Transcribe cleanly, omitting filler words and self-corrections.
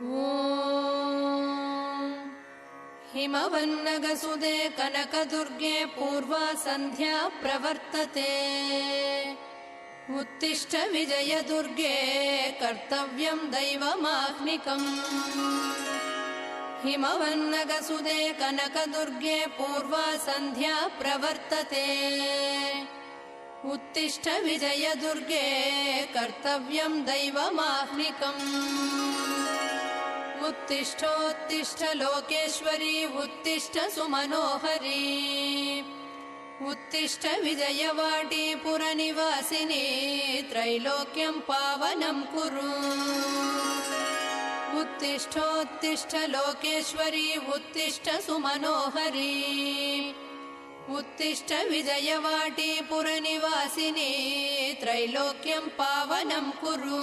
ॐ हिमवन्नगसुदे कनकदुर्गे पूर्वा सन्ध्या प्रवर्तते। उत्तिष्ठ विजयदुर्गे कर्तव्यं दैवमाह्निकम्। हिमवन्नगसुदे कनकदुर्गे पूर्वा सन्ध्या प्रवर्तते। उत्तिष्ठ विजयदुर्गे कर्तव्यं दैवमाह्निकम्। उत्तिष्ठोत्तिष्ठ लोकेश्वरी उत्तिष्ठ सुमनोहरी। उत्तिष्ठ विजयवाटी पुरनिवासिनी त्रैलोक्यं पावनं कुरु। उत्तिष्ठोत्तिष्ठ लोकेश्वरी उत्तिष्ठ सुमनोहरी। उत्तिष्ठ विजयवाटी पुरनिवासिनी त्रैलोक्यं पावनं कुरु।